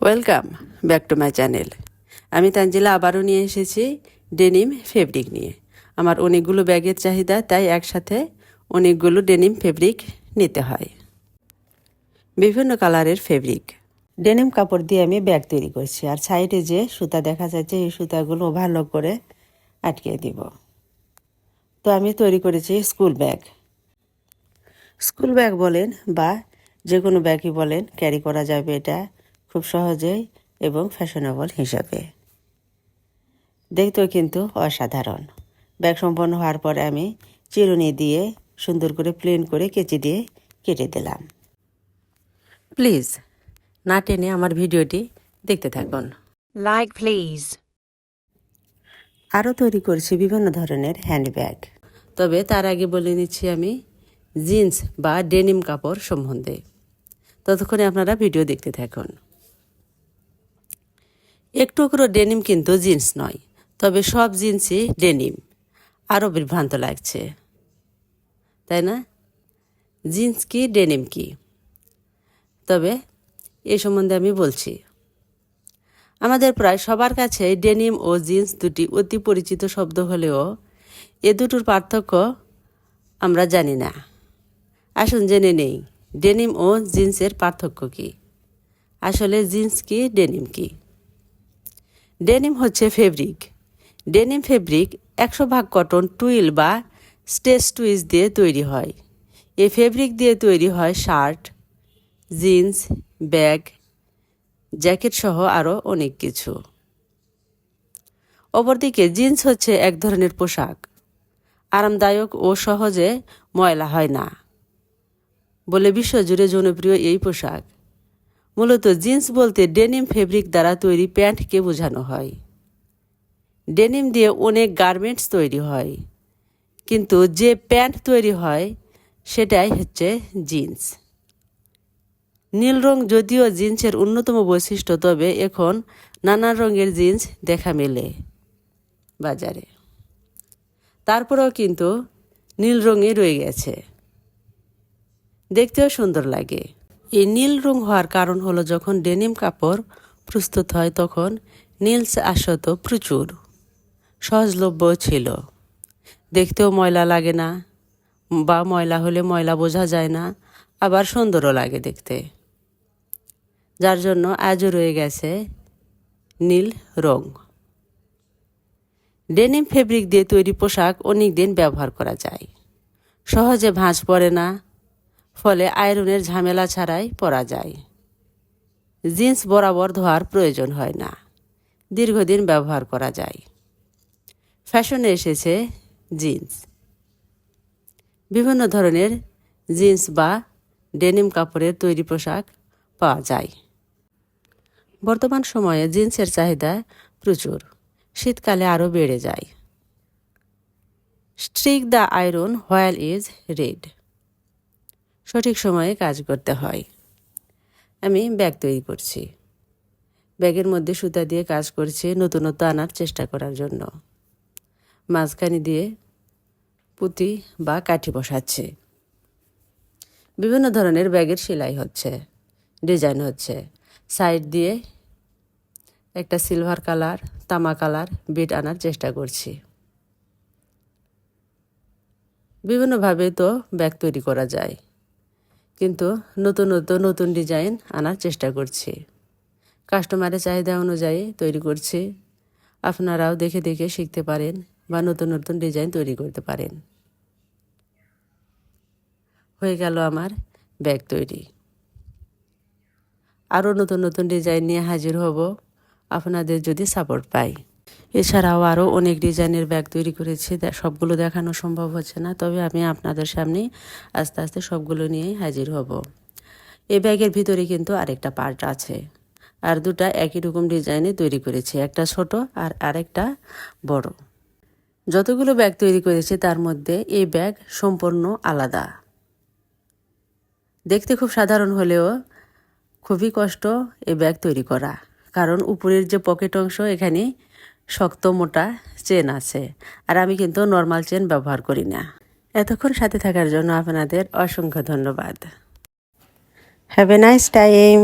Welcome back to my channel. আমি তানজিলা আবারও নিয়ে এসেছি ডেনিম ফেব্রিক নিয়ে। আমার অনেকগুলো ব্যাগের চাহিদা, তাই একসাথে অনেকগুলো ডেনিম ফেব্রিক নিতে হয়। বিভিন্ন কালারের ফেব্রিক ডেনিম কাপড় দিয়ে আমি ব্যাগ তৈরি করছি। আর সাইডে যে সুতা দেখা যাচ্ছে, এই সুতাগুলো ভালো করে আটকে দিব। তো আমি তৈরি করেছি স্কুল ব্যাগ। স্কুল ব্যাগ বলেন বা যে কোনো ব্যাগই বলেন, ক্যারি করা যাবে এটা খুব সহজেই এবং ফ্যাশনেবল হিসাবে। দেখতেও কিন্তু অসাধারণ। ব্যাগ সম্পন্ন হওয়ার পরে আমি চিরুনি দিয়ে সুন্দর করে প্লেন করে কেচি দিয়ে কেটে দিলাম। প্লিজ না টেনে আমার ভিডিওটি দেখতে থাকুন। Like please. আরও তৈরি করছি বিভিন্ন ধরনের হ্যান্ডব্যাগ। তবে তার আগে বলে নিচ্ছি আমি জিন্স বা ডেনিম কাপড় সম্বন্ধে। ততক্ষণে আপনারা ভিডিও দেখতে থাকুন। একটু ডেনিম কিন্তু জিন্স নয়, তবে সব জিন্সই ডেনিম। আরও বিভ্রান্ত লাগছে, তাই না? জিন্স কি ডেনিম কি? তবে এই সম্বন্ধে আমি বলছি। আমাদের প্রায় সবার কাছে ডেনিম ও জিন্স দুটি অতি পরিচিত শব্দ হলেও এ দুটোর পার্থক্য আমরা জানি না। আসুন জেনে নেই ডেনিম ও জিন্সের পার্থক্য কি। আসলে জিন্স কি, ডেনিম কি? ডেনিম হচ্ছে fabric. Denim fabric 100% cotton twill বা স্টেচ টুইস দিয়ে তৈরি হয়। এই ফেব্রিক দিয়ে তৈরি হয় শার্ট, জিন্স, ব্যাগ, জ্যাকেট সহ আরও অনেক কিছু। অপরদিকে জিন্স হচ্ছে এক ধরনের পোশাক, আরামদায়ক ও সহজে ময়লা হয় না বলে বিশ্বজুড়ে জনপ্রিয় এই পোশাক। মূলত জিন্স বলতে ডেনিম ফেব্রিক দ্বারা তৈরি প্যান্টকে বোঝানো হয়। ডেনিম দিয়ে অনেক গার্মেন্টস তৈরি হয়, কিন্তু যে প্যান্ট তৈরি হয় সেটাই হচ্ছে জিন্স। নীল রং যদিও জিন্সের অন্যতম বৈশিষ্ট্য, তবে এখন নানান রঙের জিন্স দেখা মেলে বাজারে। তারপরেও কিন্তু নীল রঙই রয়ে গেছে, দেখতেও সুন্দর লাগে। এই নীল রং হওয়ার কারণ হলো, যখন ডেনিম কাপড় প্রস্তুত হয় তখন নীল আসত প্রচুর, সহজলভ্য ছিল, দেখতেও ময়লা লাগে না, বা ময়লা হলে ময়লা বোঝা যায় না, আবার সুন্দরও লাগে দেখতে। যার জন্য আজও রয়ে গেছে নীল রং। ডেনিম ফেব্রিক দিয়ে তৈরি পোশাক অনেক দিন ব্যবহার করা যায়, সহজে ভাঁজ পড়ে না, ফলে আয়রনের ঝামেলা ছাড়াই পরা যায়। জিন্স বরাবর ধোয়ার প্রয়োজন হয় না, দীর্ঘদিন ব্যবহার করা যায়। ফ্যাশনে এসেছে জিন্স। বিভিন্ন ধরনের জিন্স বা ডেনিম কাপড়ের তৈরি পোশাক পাওয়া যায়। বর্তমান সময়ে জিন্সের চাহিদা প্রচুর, শীতকালে আরও বেড়ে যায়। Strike the iron while is red. সঠিক সময়ে কাজ করতে হয়। আমি ব্যাগ তৈরি করছি। ব্যাগের মধ্যে সুতা দিয়ে কাজ করছি নতুনত্ব আনার চেষ্টা করার জন্য। মাঝখানে দিয়ে পুঁতি বা কাঠি বসাচ্ছে। বিভিন্ন ধরনের ব্যাগের সেলাই হচ্ছে, ডিজাইন হচ্ছে। সাইড দিয়ে একটা সিলভার কালার, তামা কালার বিট আনার চেষ্টা করছি। বিভিন্নভাবে তো ব্যাগ তৈরি করা যায়, কিন্তু নতুন ডিজাইন আনার চেষ্টা করছি। কাস্টমারের চাহিদা অনুযায়ী তৈরি করছি। আপনারাও দেখে দেখে শিখতে পারেন বা নতুন ডিজাইন তৈরি করতে পারেন। হয়ে গেল আমার ব্যাগ তৈরি। আরও নতুন ডিজাইন নিয়ে হাজির হব আপনাদের যদি সাপোর্ট পাই। এছাড়াও আরও অনেক ডিজাইনের ব্যাগ তৈরি করেছি, সবগুলো দেখানো সম্ভব হচ্ছে না, তবে আমি আপনাদের সামনে আস্তে আস্তে সবগুলো নিয়ে হাজির হব। এই ব্যাগের ভিতরে কিন্তু আরেকটা পার্ট আছে, আর দুটা একই রকম ডিজাইনে তৈরি করেছি, একটা ছোট আর আরেকটা বড়। যতগুলো ব্যাগ তৈরি করেছি তার মধ্যে এই ব্যাগ সম্পূর্ণ আলাদা। দেখতে খুব সাধারণ হলেও খুবই কষ্ট এই ব্যাগ তৈরি করা, কারণ উপরের যে পকেট অংশ এখানে শক্ত মোটা চেন আছে, আর আমি কিন্তু নর্মাল চেন ব্যবহার করি না। এতক্ষণ সাথে থাকার জন্য আপনাদের অসংখ্য ধন্যবাদ। Have a nice time.